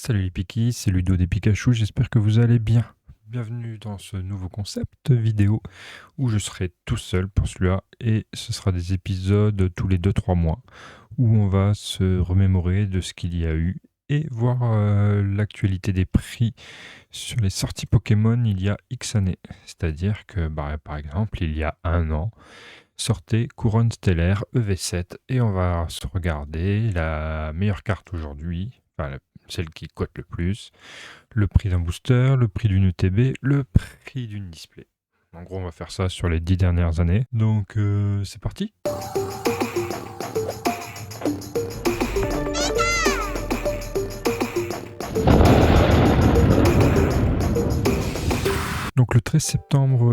Salut les Pikis, c'est Ludo des Pikachu, j'espère que vous allez bien. Bienvenue dans ce nouveau concept vidéo où je serai tout seul pour celui-là et ce sera des épisodes tous les 2-3 mois où on va se remémorer de ce qu'il y a eu et voir l'actualité des prix sur les sorties Pokémon il y a X années. C'est-à-dire que par exemple il y a un an sortait Couronne Stellaire EV7 et on va se regarder la meilleure carte aujourd'hui, celle qui cote le plus, le prix d'un booster, le prix d'une ETB, le prix d'une display. En gros, on va faire ça sur les 10 dernières années. Donc, c'est parti. Donc, le 13 septembre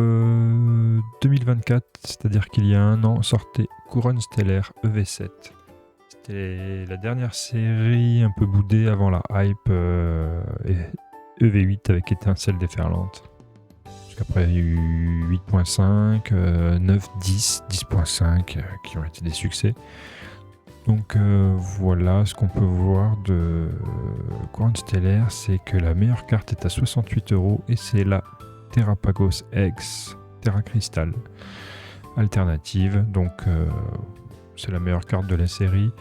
2024, c'est-à-dire qu'il y a un an, sortait Couronne Stellaire EV7. C'était la dernière série un peu boudée avant la hype EV8 avec Étincelle déferlante. Après, il y a eu 8.5, 9, 10, 10.5 qui ont été des succès. Donc voilà, ce qu'on peut voir de Couronne Stellaire, c'est que la meilleure carte est à 68 € et c'est la Terrapagos X Terra Crystal alternative. Donc c'est la meilleure carte de la série.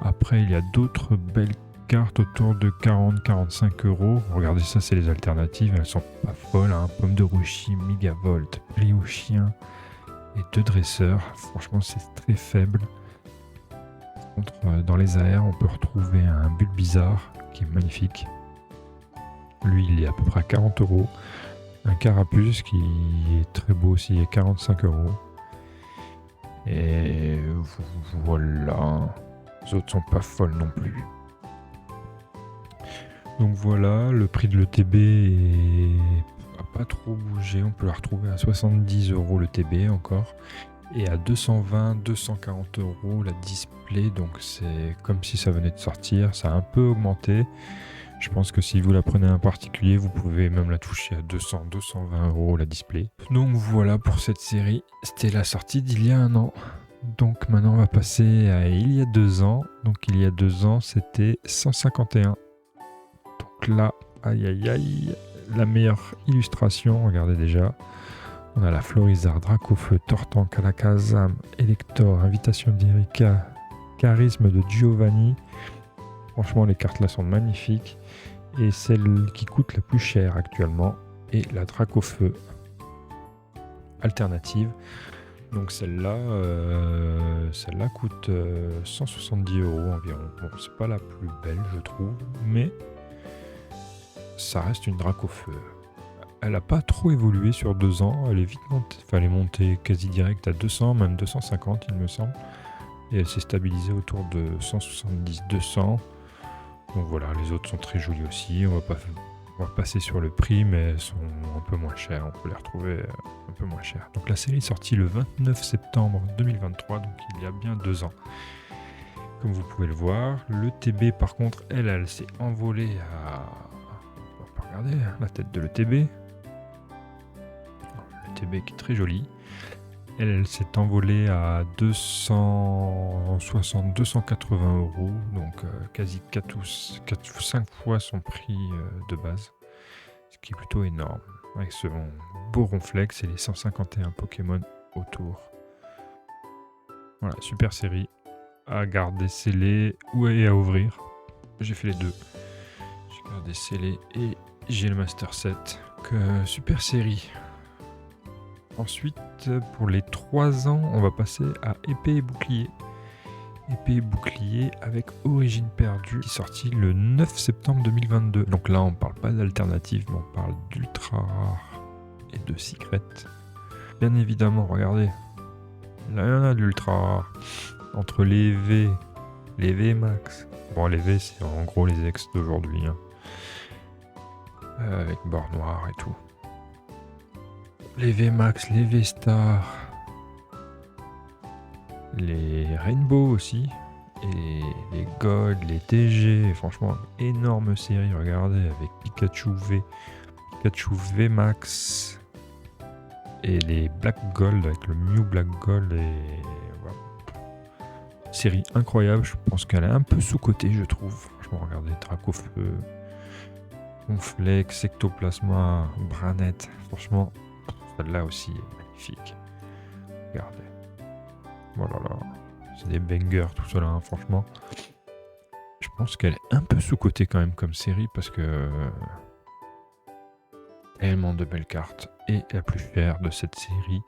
Après, il y a d'autres belles cartes autour de 40-45 €. Regardez ça, c'est les alternatives, elles sont pas folles, hein. Pomme de Roshi, Megavolt, Rio Chien et 2 dresseurs. Franchement, c'est très faible. Par contre, dans les airs, on peut retrouver un Bulbizarre qui est magnifique. Lui, il est à peu près à 40 €. Un Carapuce qui est très beau aussi, à 45 €. Et voilà. Les autres sont pas folles non plus. Donc voilà, le prix de l'ETB n'a pas trop bougé. On peut la retrouver à 70 € le TB encore. Et à 220-240 € la display. Donc c'est comme si ça venait de sortir. Ça a un peu augmenté. Je pense que si vous la prenez en particulier, vous pouvez même la toucher à 200-220 € la display. Donc voilà pour cette série. C'était la sortie d'il y a un an. Donc maintenant on va passer à il y a 2 ans. Donc il y a 2 ans c'était 151. Donc là, aïe aïe aïe, la meilleure illustration, regardez déjà. On a la Florizard, Dracofeu, Tortank, Alakazam, Elector, Invitation d'Erika, Charisme de Giovanni. Franchement les cartes là sont magnifiques. Et celle qui coûte la plus chère actuellement est la Dracofeu alternative. Donc celle-là coûte 170 € environ. Bon, c'est pas la plus belle, je trouve, mais ça reste une Dracofeu. Elle n'a pas trop évolué sur 2 ans. Elle est vite montée, elle est montée quasi direct à 200, même 250, il me semble. Et elle s'est stabilisée autour de 170-200. Donc voilà, les autres sont très jolies aussi. On va passer sur le prix, mais elles sont un peu moins chères. On peut les retrouver un peu moins chères. Donc la série est sortie le 29 septembre 2023, donc il y a bien 2 ans. Comme vous pouvez le voir, le TB par contre, elle s'est envolée à... On va pas regarder la tête de l'ETB. Le TB qui est très joli. Elle s'est envolée à 260-280 €, donc quasi 4 ou 5 fois son prix de base, ce qui est plutôt énorme, avec ce beau ronflex et les 151 Pokémon autour. Voilà, super série, à garder scellé et à ouvrir. J'ai fait les deux. J'ai gardé scellé et j'ai le Master Set. Donc, super série. Ensuite, pour les 3 ans, on va passer à Épée et Bouclier. Épée et Bouclier avec Origine Perdue, qui est sorti le 9 septembre 2022. Donc là, on parle pas d'alternative, mais on parle d'ultra rare et de secret. Bien évidemment, regardez. Là, il y en a de l'ultra rare. Entre les V Max. Bon, les V, c'est en gros les ex d'aujourd'hui. Hein. Avec bord noir et tout. Les V-Max, les V-Star, les Rainbow aussi, et les Gold, les TG, franchement, énorme série, regardez, avec Pikachu V-Max, et les Black Gold, avec le Mew Black Gold, et voilà. Série incroyable, je pense qu'elle est un peu sous-cotée, je trouve. Franchement, regardez, Dracofeu, Ronflex, Ectoplasma, Branette. Franchement, celle-là aussi est magnifique. Regardez. Voilà, là. C'est des bangers tout cela, hein, franchement. Je pense qu'elle est un peu sous-cotée quand même comme série parce que tellement de belles cartes. Et la plus chère de cette série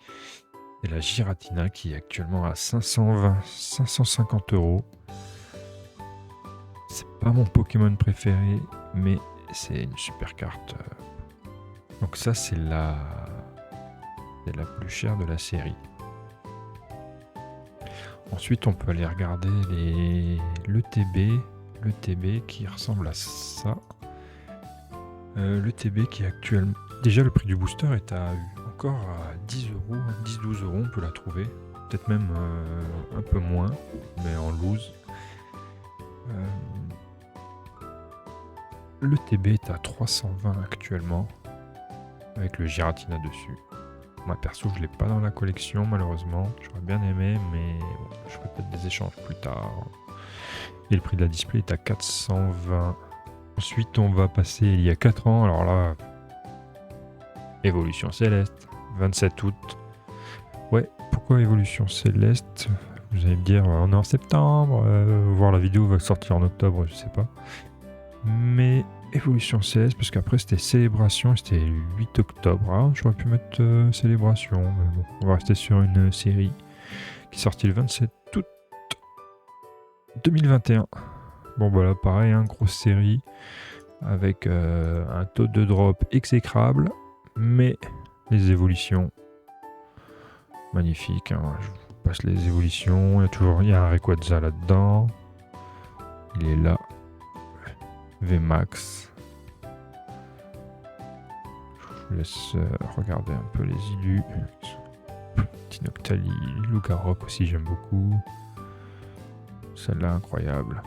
est la Giratina qui est actuellement à 550 €. C'est pas mon Pokémon préféré, mais c'est une super carte. Donc ça c'est la plus chère de la série. Ensuite on peut aller regarder le TB qui ressemble à ça. Le TB qui est actuellement... Déjà le prix du booster est encore à 10 €, 10-12 €, on peut la trouver. Peut-être même un peu moins, mais en loose. Le TB est à 320 actuellement, avec le Giratina dessus. Moi perso je l'ai pas dans la collection malheureusement, j'aurais bien aimé, mais bon, je ferai peut-être des échanges plus tard. Et le prix de la display est à 420. Ensuite on va passer il y a 4 ans, alors là... Évolution Céleste, 27 août. Ouais, pourquoi Évolution Céleste? Vous allez me dire, on est en septembre, voir la vidéo va sortir en octobre, je sais pas. Mais Évolution Céleste, parce qu'après c'était Célébration, c'était le 8 octobre. Ah, j'aurais pu mettre Célébration, mais bon, on va rester sur une série qui est sortie le 27 août 2021. Bon voilà, pareil, hein, grosse série, avec un taux de drop exécrable. Mais les évolutions, magnifiques, hein. Je vous passe les évolutions. Il y a un Rayquaza là-dedans. Il est là. VMAX. Je vous laisse regarder un peu les illus. Petit Noctali, Lugarok aussi, j'aime beaucoup. Celle-là, incroyable.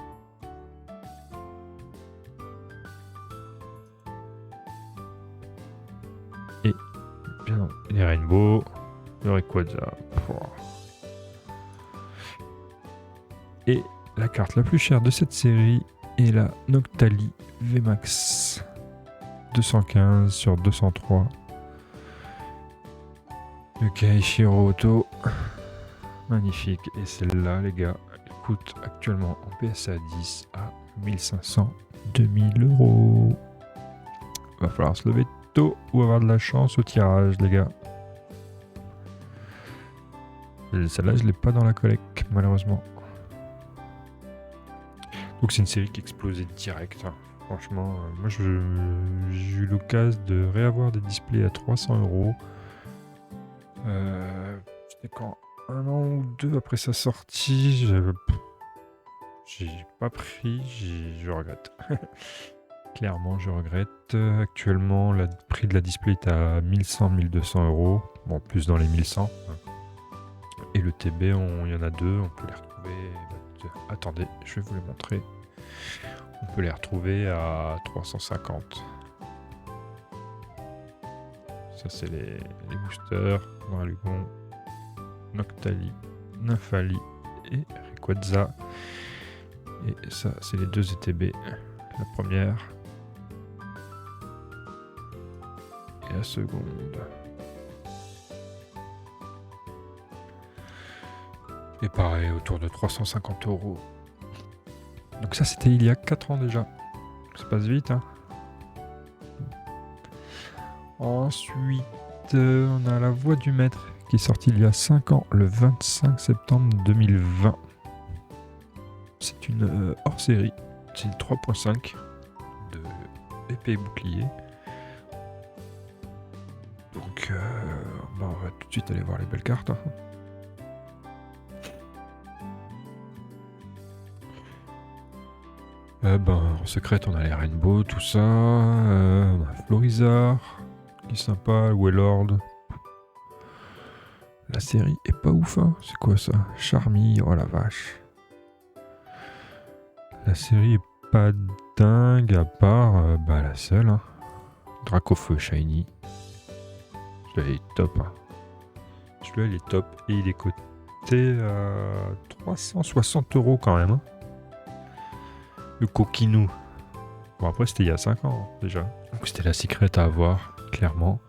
Et bien les Rainbow, le Rayquaza. Et la carte la plus chère de cette série est la Noctali VMAX. 215 sur 203. Le Kaishiro Auto. Magnifique. Et celle-là, les gars, elle coûte actuellement en PSA 10 à 1500, 2000 €. Va falloir se lever tôt ou avoir de la chance au tirage, les gars. Celle-là, je l'ai pas dans la collecte, malheureusement. Donc c'est une série qui explosait direct, hein. Franchement, moi j'ai eu l'occasion de réavoir des displays à 300 €. C'était quand 1 an ou 2 après sa sortie, j'ai pas pris, je regrette. Clairement, je regrette. Actuellement, le prix de la display est à 1100-1200 €. Bon, plus dans les 1100. Et le TB, il y en a deux, on peut les retrouver... Attendez, je vais vous les montrer. On peut les retrouver à 350. Ça, c'est les boosters. Dralugon, Noctali, Nymphali et Rayquaza. Et ça, c'est les deux ETB. La première. Et la seconde. Et pareil, autour de 350 €. Donc ça, c'était il y a 4 ans déjà. Ça passe vite, hein. Ensuite, on a La Voix du Maître, qui est sortie il y a 5 ans, le 25 septembre 2020. C'est une hors-série. C'est une 3.5 de épée et bouclier. Donc, on va tout de suite aller voir les belles cartes, hein. En secrète, on a les Rainbow, tout ça. On a Florizard, qui est sympa, Wailord. La série est pas ouf, hein. C'est quoi ça? Charmy, oh la vache. La série est pas dingue, à part la seule, hein. Dracofeu Shiny. Celui-là, il est top, hein. Celui-là, il est top. Et il est coté à 360 € quand même, hein. Le Coquinou. Bon, après, c'était il y a 5 ans déjà. Donc, c'était la secret à avoir, clairement.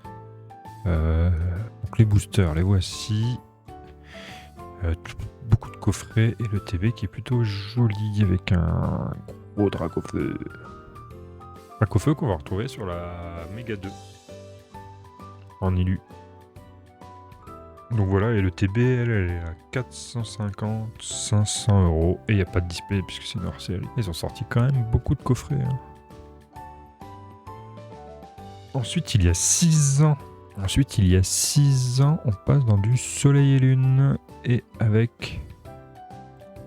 Donc, les boosters, les voici. Beaucoup de coffrets et le TB qui est plutôt joli avec un gros Dracofeu. Dracofeu qu'on va retrouver sur la Mega 2 en élu. Donc voilà, et le TB, elle est à 450, 500 €. Et il n'y a pas de display puisque c'est une hors série. Ils ont sorti quand même beaucoup de coffrets. Hein. Ensuite, il y a 6 ans. On passe dans du Soleil et Lune. Et avec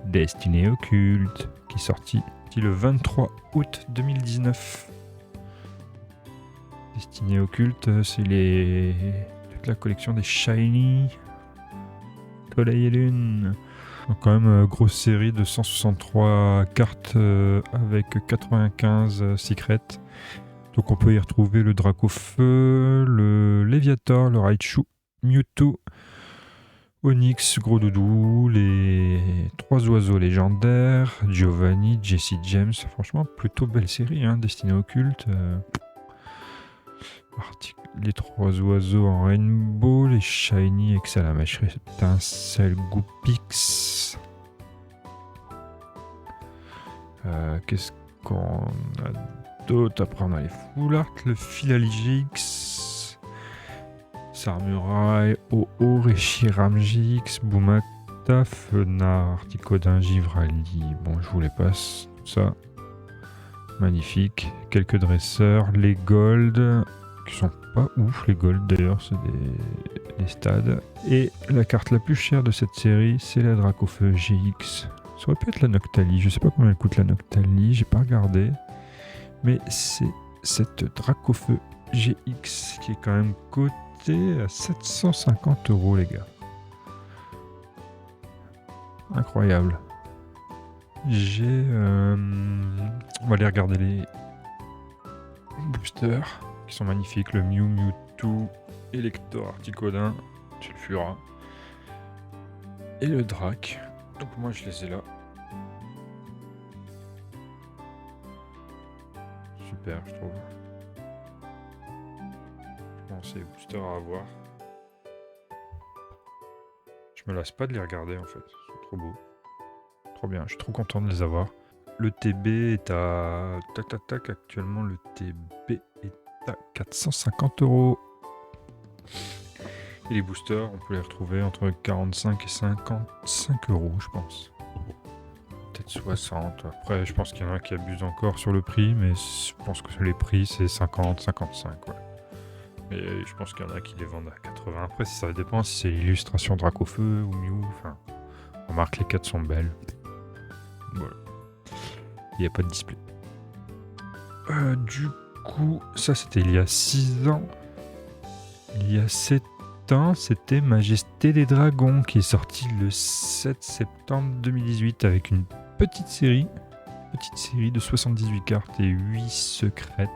Destinée Occulte, qui est sorti le 23 août 2019. Destinée Occulte, c'est toute la collection des Shiny. Soleil et Lune. Donc quand même, grosse série de 163 cartes avec 95 secrets. Donc on peut y retrouver le Dracofeu, le Léviator, le Raichu, Mewtwo, Onyx, Gros Doudou, les 3 oiseaux légendaires, Giovanni, Jesse James. Franchement, plutôt belle série, hein, Destinée Occulte. Les 3 oiseaux en rainbow, les shiny, Exalamèche, étincelle, Goupix. Qu'est-ce qu'on a d'autre? Après, on a les Full Art, le Philaligix, Sarmurai, OO, Reshiramgix, Boumata, Fenard, Articodin, Givrali. Bon, je vous les passe, tout ça. Magnifique. Quelques dresseurs, les Gold, qui sont pas ouf, les Gold d'ailleurs, c'est des stades. Et la carte la plus chère de cette série, c'est la Dracofeu GX. Ça aurait pu être la Noctali, je sais pas combien elle coûte la Noctali, j'ai pas regardé. Mais c'est cette Dracofeu GX qui est quand même cotée à 750 €, les gars. Incroyable. On va aller regarder les boosters qui sont magnifiques. Le Mew, Mewtwo, Elector, Articodin, Sulfura et le Drac. Donc moi je les ai là. Super, je trouve. Bon, c'est les boosters à avoir. Je me lasse pas de les regarder en fait. Ils sont trop beaux. Trop bien, je suis trop content de les avoir. Le TB est à... Tac, actuellement le TB est à 450 €. Et les boosters, on peut les retrouver entre 45 et 55 €, je pense. Peut-être 60. Après, je pense qu'il y en a qui abusent encore sur le prix, mais je pense que les prix, c'est 50, 55, ouais. Et je pense qu'il y en a qui les vendent à 80. Après, ça dépend si c'est l'illustration Dracofeu ou Mew. Enfin, remarque, les 4 sont belles. Voilà. Il n'y a pas de display. Du coup, ça c'était il y a 6 ans. Il y a 7 ans, c'était Majesté des Dragons qui est sorti le 7 septembre 2018 avec une petite série de 78 cartes et 8 secrètes.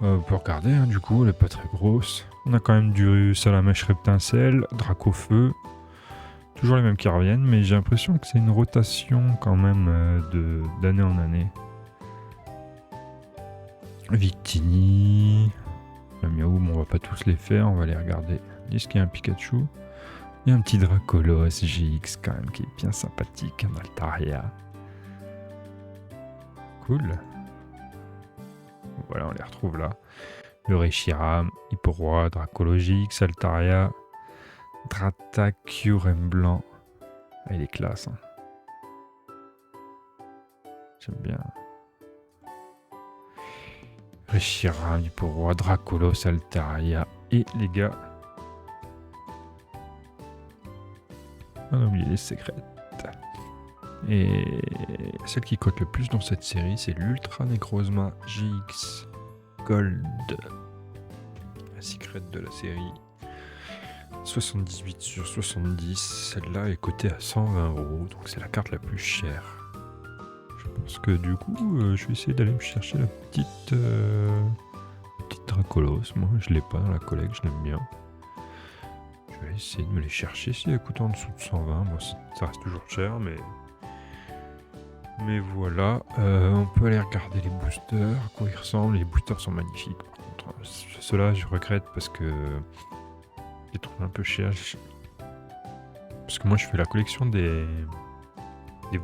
On peut regarder, hein, du coup, elle est pas très grosse. On a quand même du Salamèche Reptincelle, Dracofeu. Toujours les mêmes qui reviennent, mais j'ai l'impression que c'est une rotation quand même d'année en année. Victini, le Miaoum, on va pas tous les faire, on va les regarder. Est-ce qu'il y a un Pikachu? Il y a un petit Dracolos GX quand même qui est bien sympathique, un Altaria. Cool. Voilà, on les retrouve là. Le Reshiram, Hipporoi, Dracolos GX, Altaria, Drata, Kyurem blanc. Ah, il est classe. Hein. J'aime bien. Reshiram, Hipporoi, Dracolos, Altaria. Et les gars. On a oublié les secrètes. Et celle qui cote le plus dans cette série, c'est l'Ultra Necrozma GX Gold. La secret de la série. 78 sur 70. Celle-là est cotée à 120 €. Donc c'est la carte la plus chère. Je pense que du coup, je vais essayer d'aller me chercher la petite Dracolos. Moi, je l'ai pas dans la collecte, je l'aime bien. Je vais essayer de me les chercher si elle coûte en dessous de 120. Bon, ça reste toujours cher, mais Mais voilà, on peut aller regarder les boosters, à quoi ils ressemblent. Les boosters sont magnifiques. Par contre, ceux-là, je regrette parce que je les trouve un peu chers. Parce que moi, je fais la collection des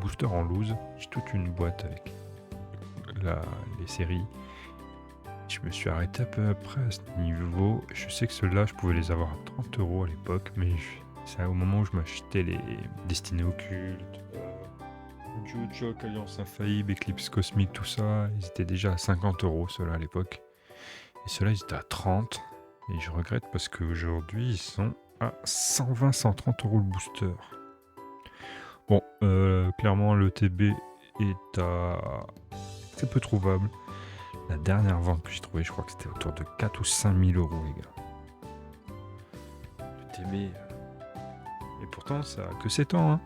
boosters en loose. J'ai toute une boîte avec les séries. Je me suis arrêté à peu près à ce niveau. Je sais que ceux-là, je pouvais les avoir à 30 € à l'époque, mais c'est au moment où je m'achetais les Destinés Occultes, Joke, Alliance Infaillible, Eclipse Cosmique, tout ça. Ils étaient déjà à 50 € ceux-là à l'époque. Et ceux-là, ils étaient à 30. Et je regrette parce qu'aujourd'hui, ils sont à 120-130 € le booster. Bon, clairement, le TB est à très peu trouvable. La dernière vente que j'ai trouvée, je crois que c'était autour de 4 ou 5 000 €, les gars. Le TB. Et pourtant, ça a que 7 ans. Hein.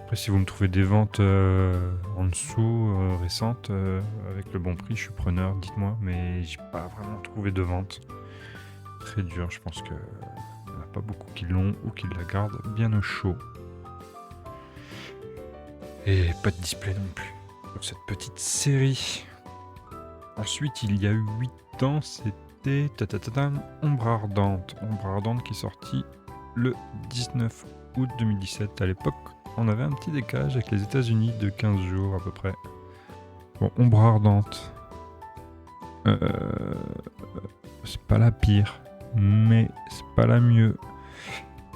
Après, si vous me trouvez des ventes en dessous, récentes, avec le bon prix, je suis preneur, dites-moi. Mais j'ai pas vraiment trouvé de vente. Très dur, je pense que il n'y en a pas beaucoup qui l'ont ou qui la gardent bien au chaud. Et pas de display non plus pour cette petite série. Ensuite, il y a eu 8 ans, c'était Ombre Ardente. Ombre Ardente qui est sortie le 19 août 2017. À l'époque, on avait un petit décalage avec les États-Unis de 15 jours à peu près. Bon, Ombre Ardente. C'est pas la pire, mais c'est pas la mieux.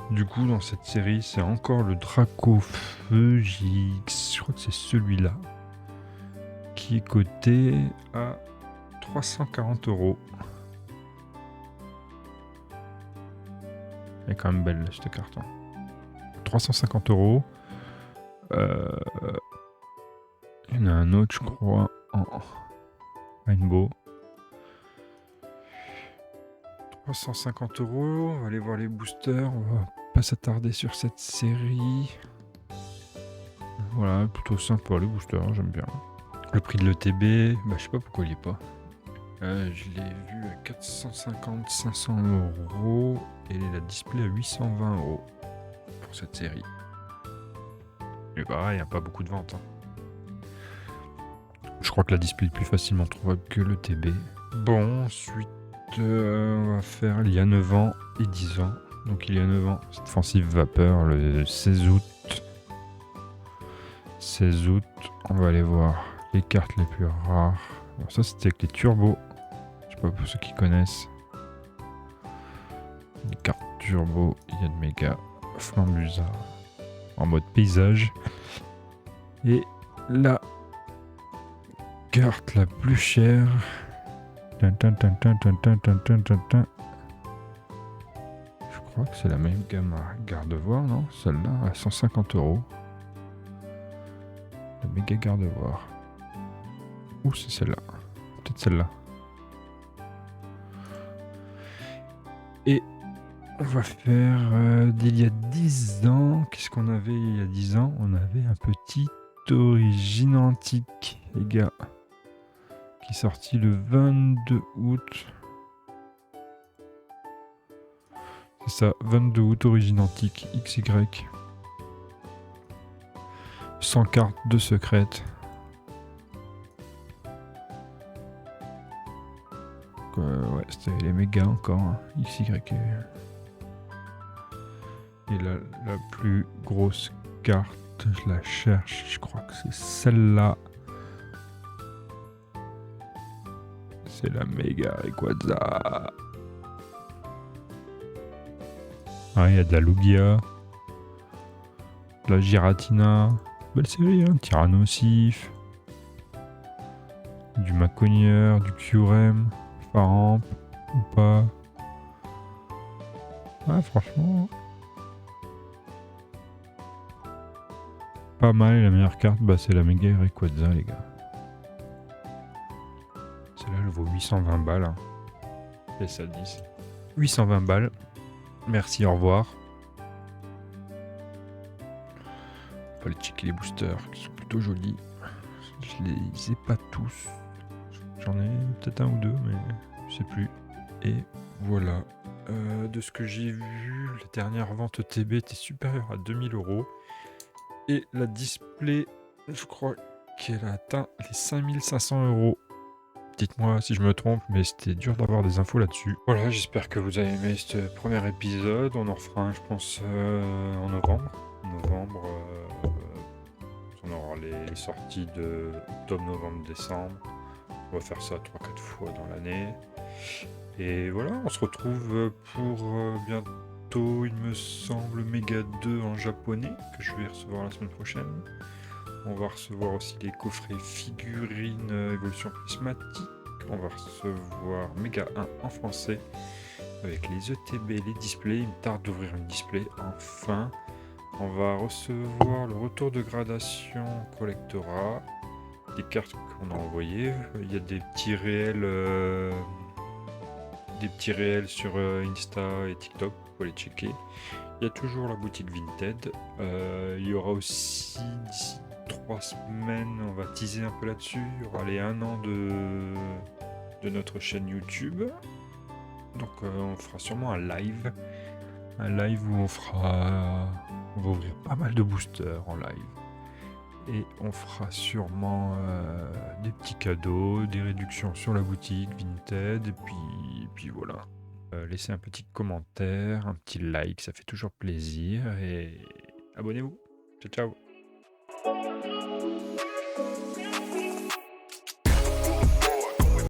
Du coup, dans cette série, c'est encore le Dracofeu JX. Je crois que c'est celui-là qui est coté à 340 €. Elle est quand même belle cette carte. 350 €. Il y en a un autre, je crois, en Rainbow. 350 €. On va aller voir les boosters. On va pas s'attarder sur cette série. Voilà, plutôt sympa les boosters, j'aime bien. Le prix de l'ETB, je sais pas pourquoi il est pas. Je l'ai vu à 450-500 € et la display à 820 € pour cette série. Et pareil, il n'y a pas beaucoup de ventes. Hein. Je crois que la display est plus facilement trouvable que le TB. Bon, ensuite, on va faire il y a 9 ans et 10 ans. Donc il y a 9 ans, cette Offensive Vapeur, le 16 août. 16 août, on va aller voir les cartes les plus rares. Alors ça, c'était avec les turbos. Je sais pas pour ceux qui connaissent. Les cartes turbo, il y a de méga Flambuza en mode paysage. Et la carte la plus chère. Je crois que c'est la même gamme à Gardevoir, non? Celle-là à 150 €. La méga Gardevoir. Ou c'est celle-là? Peut-être celle-là. Et on va faire d'il y a 10 ans. Qu'est-ce qu'on avait il y a 10 ans? On avait un petit Origine Antique, les gars. Qui est sorti le 22 août. C'est ça, 22 août, Origine Antique, XY. 100 cartes de secrète. Ouais, c'était les mégas encore, hein. XY. Et la plus grosse carte, je la cherche, je crois que c'est celle-là. C'est la méga Rayquaza. Ah, il y a de la Lugia, de la Giratina. Belle série, hein. Tyrannosif. Du Maconier, du Kyurem, Faramp, ou pas. Ouais, franchement. Pas mal, la meilleure carte, c'est la méga Rayquaza, les gars. Celle-là, elle vaut 820 balles. Hein. Et ça 10. 820 balles. Merci, au revoir. On peut aller checker les boosters qui sont plutôt jolis. Je les ai pas tous. J'en ai peut-être un ou deux, mais je sais plus. Et voilà. De ce que j'ai vu, la dernière vente TB était supérieure à 2000 €. Et la display, je crois qu'elle a atteint les 5500 €. Dites-moi si je me trompe, mais c'était dur d'avoir des infos là-dessus. Voilà, j'espère que vous avez aimé ce premier épisode. On en refera un, je pense, en novembre. Novembre, on aura les sorties de octobre, novembre, décembre. On va faire ça 3-4 fois dans l'année. Et voilà, on se retrouve pour bientôt, il me semble, Mega 2 en japonais, que je vais recevoir la semaine prochaine. On va recevoir aussi les coffrets figurines évolution prismatique. On va recevoir Mega 1 en français avec les ETB, les displays. Il me tarde d'ouvrir une display enfin. On va recevoir le retour de gradation Collectora, des cartes qu'on a envoyées. Il y a des petits réels sur Insta et TikTok, vous pouvez les checker. Il y a toujours la boutique Vinted. Il y aura aussi d'ici 3 semaines, on va teaser un peu là-dessus. Il y aura les 1 an de notre chaîne YouTube. Donc on fera sûrement un live. Un live où on va ouvrir pas mal de boosters en live. Et on fera sûrement des petits cadeaux, des réductions sur la boutique Vinted. Et puis voilà. Laissez un petit commentaire, un petit like, ça fait toujours plaisir. Et abonnez-vous. Ciao, ciao.